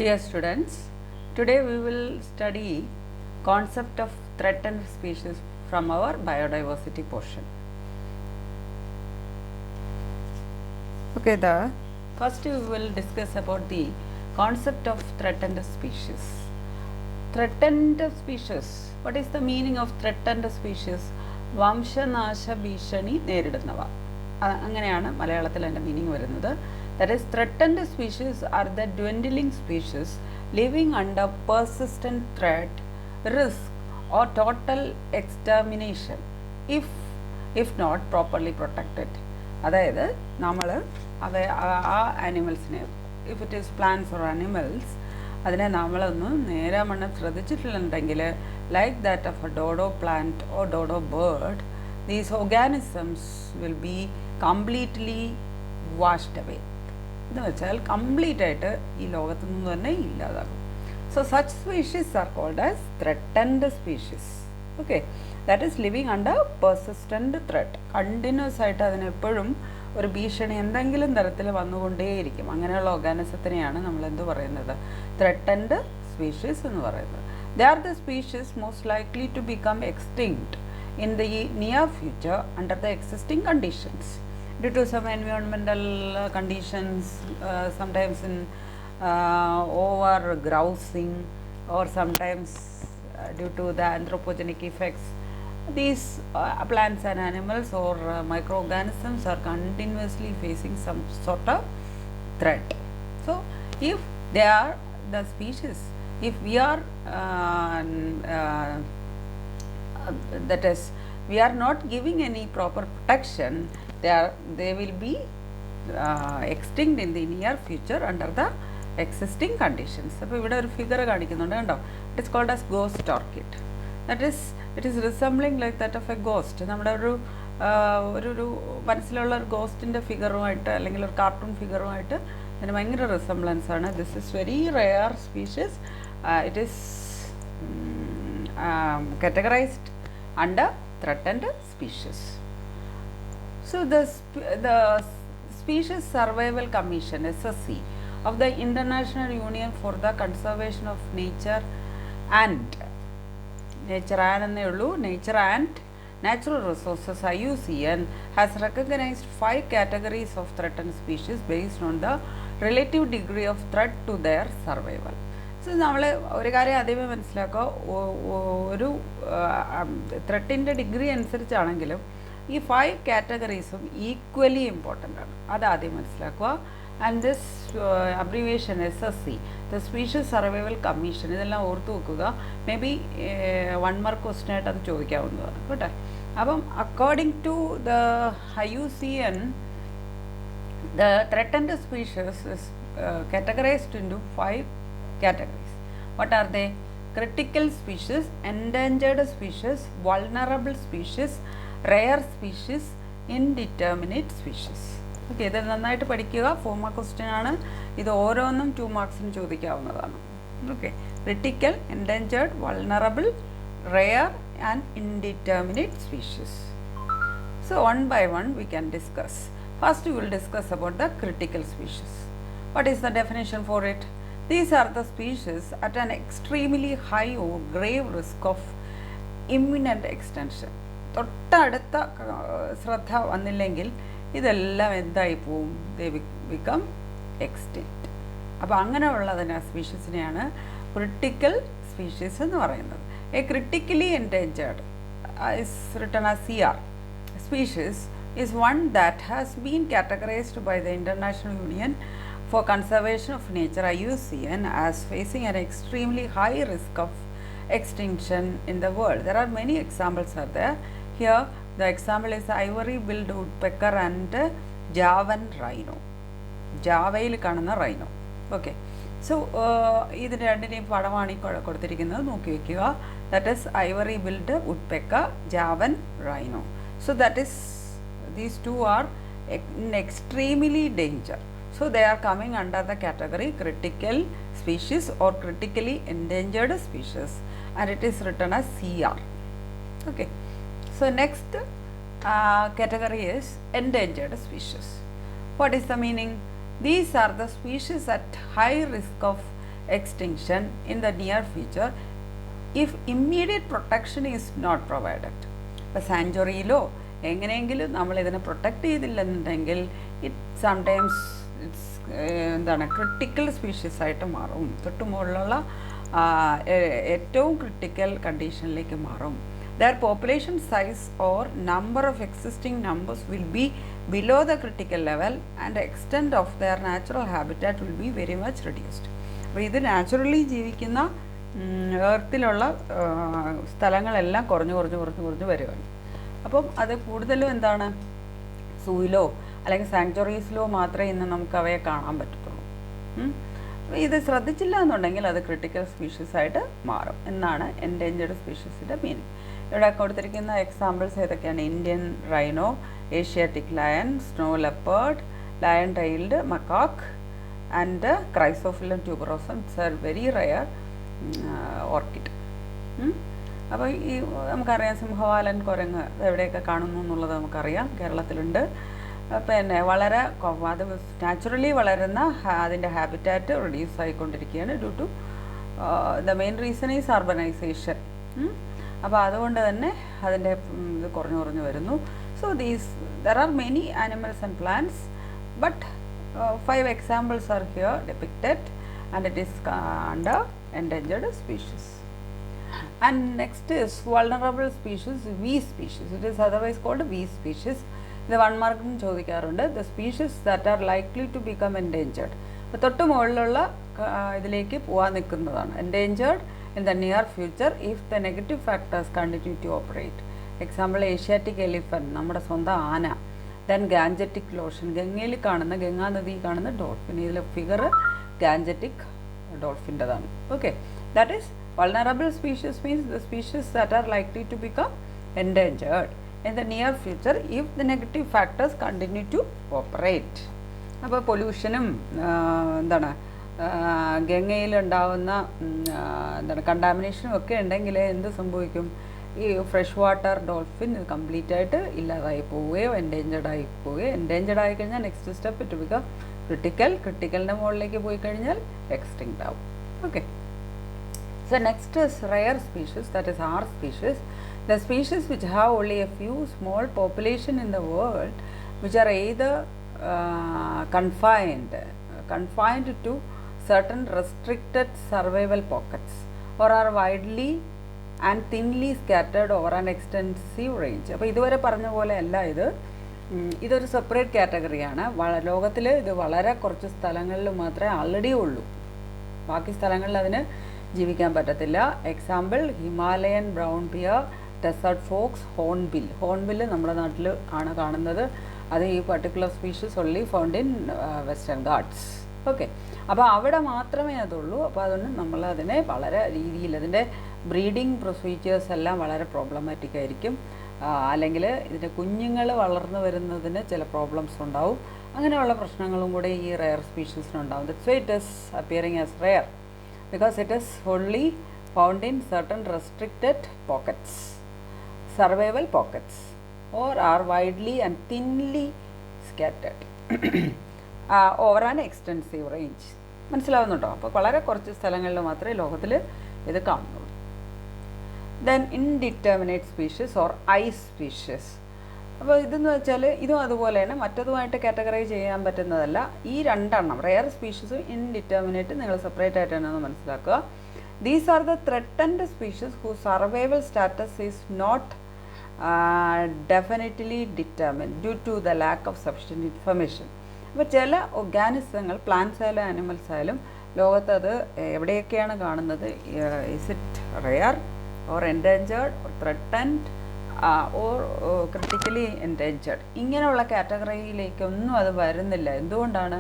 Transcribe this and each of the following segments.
Dear students, today we will study concept of threatened species from our biodiversity portion. Okay, the first we will discuss about the concept of threatened species. Threatened species. What is the meaning of threatened species? വംശനാശ ഭീഷണി നേരിടുന്നവ. അങ്ങനെയാണ് മലയാളത്തിൽ അതിൻ്റെ meaning വരുന്നത്. That is, threatened species are the dwindling species living under persistent threat, risk or total extermination if not properly protected. അതായത് നമ്മൾ ആ ആനിമൽസിനെ, if it is plants or animals, അതിനെ നമ്മളൊന്ന് നേരാമണ്ണം ശ്രദ്ധിച്ചിട്ടില്ലെന്നുണ്ടെങ്കിൽ like that of a dodo plant or dodo bird, these organisms will be completely washed away. എന്ന് വെച്ചാൽ complete ആയിട്ട് ഈ ലോകത്തു നിന്ന് തന്നെ ഇല്ലാതാകും. So such species are called as threatened species. Okay, that is living under persistent threat. Continuous ആയിട്ട് അതിനെപ്പോഴും ഒരു ഭീഷണി എന്തെങ്കിലും തരത്തിൽ വന്നുകൊണ്ടേയിരിക്കും. അങ്ങനെയുള്ള ഓർഗാനിസത്തിനെയാണ് നമ്മൾ എന്ത് പറയുന്നത്? ത്രെട്ടൻഡ് സ്പീഷീസ് എന്ന് പറയുന്നത്. They are the species most likely to become extinct in the near future under the existing conditions due to some environmental conditions, sometimes in over grousing, or sometimes due to the anthropogenic effects. These plants and animals or microorganisms are continuously facing some sort of threat. So if they are the species, if we are that is, we are not giving any proper protection, they will be extinct in the near future under the existing conditions. അപ്പോൾ ഇവിടെ ഒരു figure കാണിക്കുന്നുണ്ട് കണ്ടോ? It is called as ghost orchid. That is it is resembling like that of a ghost. നമ്മുടെ ഒരു മനസ്സിലുള്ള ഒരു ഗോസ്റ്റിൻ്റെ ഫിഗറുമായിട്ട് അല്ലെങ്കിൽ ഒരു കാർട്ടൂൺ ഫിഗറുമായിട്ട് ഇതിന് ഭയങ്കര റിസംബ്ലൻസ് ആണ്. This is very rare species. It is categorized under threatened species. So the Species Survival Commission (SSC) of the International Union for the Conservation of Nature and Natural Resources (IUCN) has recognized 5 categories of threatened species based on the relative degree of threat to their survival. So നമ്മൾ ഒരു കാര്യം ആദ്യമേ മനസ്സിലാക്കുക, ഒരു ത്രെട്ടിൻ്റെ degree അനുസരിച്ചാണെങ്കിലും ഈ 5 കാറ്റഗറീസും equally important ആണ്. അതാദ്യം മനസ്സിലാക്കുക. And this abbreviation SSC, the species survival commission, ഇതെല്ലാം ഓർത്ത് വെക്കുക. മേ ബി 1 മാർക്ക് ക്വസ്റ്റ്യൻ ആയിട്ട് അത് ചോദിക്കാവുന്നതാണ് കേട്ടോ. അപ്പം according to the IUCN, the threatened species is categorized into 5 categories. What are they? Critical species, endangered species, vulnerable species, rare species, indeterminate species. Okay, ഇത് നന്നായിട്ട് പഠിക്കുക. 4 മാർക്ക് ക്വസ്റ്റ്യൻ ആണ്. ഇത് ഓരോന്നും 2 മാർക്സിന് ചോദിക്കാവുന്നതാണ്. Okay, critical, endangered, vulnerable, rare and indeterminate species. So one by one we can discuss. First we will discuss about the critical species. What is the definition for it? These are the species at an extremely high or grave risk of imminent extinction. തൊട്ടടുത്ത ശ്രദ്ധ വന്നില്ലെങ്കിൽ ഇതെല്ലാം എന്തായി പോവും? They become extinct. അപ്പോൾ അങ്ങനെയുള്ളതിനെ സ്പീഷീസിനെയാണ് critical species എന്ന് പറയുന്നത്. A critically endangered is written as CR species is one that has been categorized by the International Union for Conservation of Nature (IUCN) as facing an extremely high risk of extinction in the world. There are many examples are there. Here the example is ivory-billed woodpecker and Javan rhino. ജാവയിൽ കാണുന്ന rhino. Okay, so ഇതിന് രണ്ടിനെയും പടമാണ് കൊടുത്തിരിക്കുന്നത്, നോക്കി വയ്ക്കുക. That is ivory billed woodpecker, Javan rhino. So that is these two are in extremely danger. So they are coming under the category critical species or critically endangered species, and it is written as CR. Okay, so next category is endangered species. What is the meaning? These are the species at high risk of extinction in the near future if immediate protection is not provided. ഇപ്പോൾ സാങ്ച്വറിയിലോ എങ്ങനെയെങ്കിലും നമ്മളിതിനെ protect ചെയ്തില്ലെന്നുണ്ടെങ്കിൽ sometimes എന്താണ് critical species ആയിട്ട് മാറും. തൊട്ട് മുകളിലുള്ള ഏറ്റവും critical കണ്ടീഷനിലേക്ക് മാറും. Their population size or number of existing numbers will be below the critical level and the extent of their natural habitat will be very much reduced. അപ്പോൾ ഇത് naturally ജീവിക്കുന്ന എർത്തിലുള്ള സ്ഥലങ്ങളെല്ലാം കുറഞ്ഞു വരികയാണ്. അപ്പം അത് കൂടുതലും എന്താണ്, സൂയിലോ അല്ലെങ്കിൽ സാങ്ച്വറീസിലോ മാത്രമേ ഇന്ന് നമുക്ക് അവയെ കാണാൻ പറ്റത്തുള്ളൂ. ഇത് ശ്രദ്ധിച്ചില്ല എന്നുണ്ടെങ്കിൽ അത് ക്രിട്ടിക്കൽ സ്പീഷീസ് ആയിട്ട് മാറും എന്നാണ് എൻഡേഞ്ചേർഡ് സ്പീഷീസിൻ്റെ മീനിങ്. ഇവിടെ കൊടുത്തിരിക്കുന്ന എക്സാമ്പിൾസ് ഏതൊക്കെയാണ്? Indian rhino, Asiatic lion, snow leopard, lion tailed macaque and Chrysophyllum tuberosum. It's a very rare orchid. അപ്പോൾ ഈ നമുക്കറിയാം സിംഹവാലൻ കുരങ്ങ് എവിടെയൊക്കെ കാണുന്നു എന്നുള്ളത് നമുക്കറിയാം, കേരളത്തിലുണ്ട്. പിന്നെ വളരെ അത് നാച്ചുറലി വളരുന്ന അതിൻ്റെ ഹാബിറ്റാറ്റ് റെഡ്യൂസ് ആയിക്കൊണ്ടിരിക്കുകയാണ് due to the main reason is urbanisation. അപ്പോൾ അതുകൊണ്ട് തന്നെ അതിൻ്റെ ഇത് കുറഞ്ഞു വരുന്നു. So there are many animals and plants but 5 examples are here depicted and it is under endangered species. And next is vulnerable species, V species. It is otherwise called V species. ഇത് 1 മാർക്കിന് ചോദിക്കാറുണ്ട്. The species that are likely to become endangered. അപ്പോൾ തൊട്ട് മുകളിലുള്ള ഇതിലേക്ക് പോകാൻ നിൽക്കുന്നതാണ്. Endangered in the near future if the negative factors continue to operate. Example, Asiatic elephant, നമ്മുടെ സ്വന്തം ആന. Then Gangetic lotion, ഗംഗയിൽ കാണുന്ന, ഗംഗാ നദി കാണുന്ന ഡോൾഫിൻ. ഇതിലെ ഫിഗർ ഗാൻജറ്റിക് ഡോൾഫിൻ്റെതാണ്. Okay, that is vulnerable species means the species that are likely to become endangered in the near future if the negative factors continue to operate. അപ്പോൾ പൊല്യൂഷനും എന്താണ് ഗംഗയിലുണ്ടാവുന്ന എന്താണ് കണ്ടാമിനേഷനും ഒക്കെ ഉണ്ടെങ്കിൽ എന്ത് സംഭവിക്കും? ഈ ഫ്രഷ് വാട്ടർ ഡോൾഫിൻ കംപ്ലീറ്റ് ആയിട്ട് ഇല്ലാതായി പോവുകയോ എൻഡേഞ്ചേർഡ് ആയി പോവുകയോ, എൻഡേഞ്ചേർഡ് ആയി കഴിഞ്ഞാൽ next step to become critical, ക്രിട്ടിക്കലിൻ്റെ മുകളിലേക്ക് പോയി കഴിഞ്ഞാൽ എക്സ്റ്റിങ്ക്റ്റ് ആവും. Okay, so next is rare species, that is R species. The species which have only a few small population in the world which are either confined to certain restricted survival pockets or are widely and thinly scattered over an extensive range. അപ്പോൾ ഇതുവരെ പറഞ്ഞ പോലെ അല്ല ഇതൊരു separate കാറ്റഗറിയാണ്. ലോകത്തിൽ ഇത് വളരെ കുറച്ച് സ്ഥലങ്ങളിൽ മാത്രമേ ആൾറെഡി ഉള്ളൂ, ബാക്കി സ്ഥലങ്ങളിൽ അതിന് ജീവിക്കാൻ പറ്റത്തില്ല. Example Himalayan brown bear, desert fox, hornbill. Hornbill നമ്മുടെ നാട്ടിൽ ആണ് കാണുന്നത്. അത് ഈ particular species only found in western Ghats. Okay, അപ്പോൾ അവിടെ മാത്രമേ അതുള്ളൂ. അപ്പോൾ അതുകൊണ്ട് നമ്മൾ അതിനെ വളരെ രീതിയിൽ അതിൻ്റെ ബ്രീഡിങ് പ്രൊസീജിയേഴ്സ് എല്ലാം വളരെ പ്രോബ്ലമാറ്റിക് ആയിരിക്കും. അല്ലെങ്കിൽ ഇതിൻ്റെ കുഞ്ഞുങ്ങൾ വളർന്നു വരുന്നതിന് ചില പ്രോബ്ലംസ് ഉണ്ടാവും. അങ്ങനെയുള്ള പ്രശ്നങ്ങളും കൂടെ ഈ റെയർ സ്പീഷീസിനുണ്ടാവും. That's why it is appearing as rare because it is only found in certain restricted pockets, survival pockets, or are widely and thinly scattered over an extensive range. മനസ്സിലാവുന്നുണ്ടോ? അപ്പോൾ വളരെ കുറച്ച് സ്ഥലങ്ങളിൽ മാത്രമേ ലോകത്തിൽ ഇത് കാണുന്നുള്ളൂ. Then indeterminate species or I species. അപ്പോൾ ഇതെന്ന് വെച്ചാൽ ഇതും അതുപോലെ തന്നെ മറ്റതുമായിട്ട് കാറ്റഗറൈസ് ചെയ്യാൻ പറ്റുന്നതല്ല. ഈ രണ്ടെണ്ണം റെയർ സ്പീഷീസും ഇൻഡിറ്റർമിനേറ്റ് നിങ്ങൾ സെപ്പറേറ്റ് ആയിട്ട് തന്നെ ഒന്ന് മനസ്സിലാക്കുക. These are the threatened species who survival status is not definitely determined due to the lack of sufficient information. അപ്പോൾ ചില ഓർഗാനിസങ്ങൾ, പ്ലാന്റ്സ് ആയാലും ആനിമൽസ് ആയാലും ലോകത്ത് അത് എവിടെയൊക്കെയാണ് കാണുന്നത്? Is it rare or endangered or threatened or critically endangered? ഇങ്ങനെയുള്ള കാറ്റഗറിയിലേക്കൊന്നും അത് വരുന്നില്ല. എന്തുകൊണ്ടാണ്?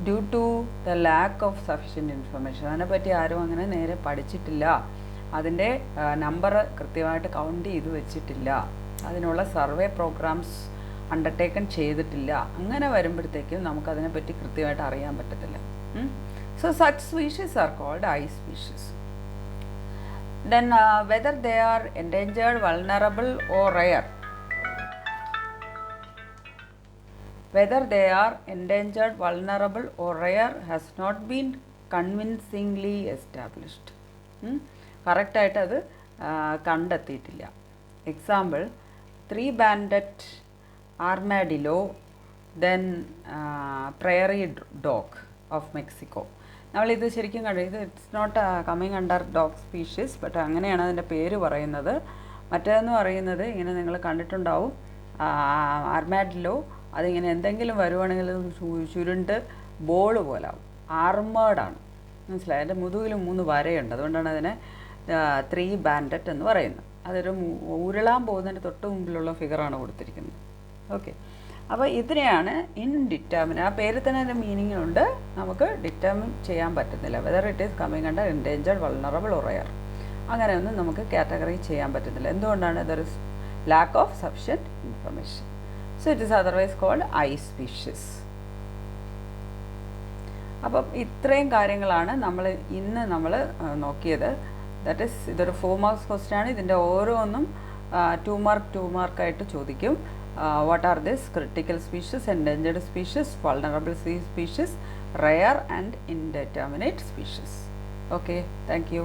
Due to the lack of sufficient information. അതിനെപ്പറ്റി ആരും അങ്ങനെ നേരെ പഠിച്ചിട്ടില്ല, അതിൻ്റെ നമ്പർ കൃത്യമായിട്ട് കൗണ്ട് ചെയ്ത് വെച്ചിട്ടില്ല, അതിനുള്ള സർവേ പ്രോഗ്രാംസ് അണ്ടർടേക്കൺ ചെയ്തിട്ടില്ല. അങ്ങനെ വരുമ്പോഴത്തേക്കും നമുക്കതിനെപ്പറ്റി കൃത്യമായിട്ട് അറിയാൻ പറ്റത്തില്ല. So such species are called I species. Then whether they are endangered, vulnerable or rare. Whether they are endangered, vulnerable or rare has not been convincingly established. കറക്റ്റായിട്ട് അത് കണ്ടെത്തിയിട്ടില്ല. Example, 3-banded armadillo, then prairie dog of Mexico. നമ്മളിത് ശരിക്കും കണ്ടു, ഇത് it's not coming under dog species, but അങ്ങനെയാണ് അതിൻ്റെ പേര് പറയുന്നത്. മറ്റേതെന്ന് പറയുന്നത് ഇങ്ങനെ നിങ്ങൾ കണ്ടിട്ടുണ്ടാവും, ആർമാഡിലോ, അതിങ്ങനെ എന്തെങ്കിലും വരുവാണെങ്കിൽ ചുരുണ്ട് ബോൾ പോലെ ആവും, ആർമേഡാണ്, മനസ്സിലായി. അതിൻ്റെ മുതുകിൽ 3 വരയുണ്ട്, അതുകൊണ്ടാണ് അതിനെ 3-banded എന്ന് പറയുന്നത്. അതൊരു ഉരുളാൻ പോകുന്നതിൻ്റെ തൊട്ട് മുമ്പിലുള്ള ഫിഗറാണ് കൊടുത്തിരിക്കുന്നത്. ഓക്കെ, അപ്പോൾ ഇതിനെയാണ് ഇൻഡിറ്റർമിൻ. ആ പേരിൽ തന്നെ അതിൻ്റെ മീനിങ് ഉണ്ട്, നമുക്ക് ഡിറ്റർമിൻ ചെയ്യാൻ പറ്റുന്നില്ല whether it is coming under endangered, vulnerable or rare. അങ്ങനെയൊന്നും നമുക്ക് കാറ്റഗറി ചെയ്യാൻ പറ്റുന്നില്ല. എന്തുകൊണ്ടാണ്? There is lack of sufficient information. So it is otherwise called I species. അപ്പം ഇത്രയും കാര്യങ്ങളാണ് ഇന്ന് നമ്മൾ നോക്കിയത്. ദാറ്റ് ഈസ്, ഇതൊരു 4 മാർക്സ് ക്വസ്റ്റ്യൻ ആണ്. ഇതിൻ്റെ ഓരോന്നും 2 മാർക്കായിട്ട് ചോദിക്കും. What are these? Critical species, endangered species, vulnerable species, rare and indeterminate species. Okay, thank you.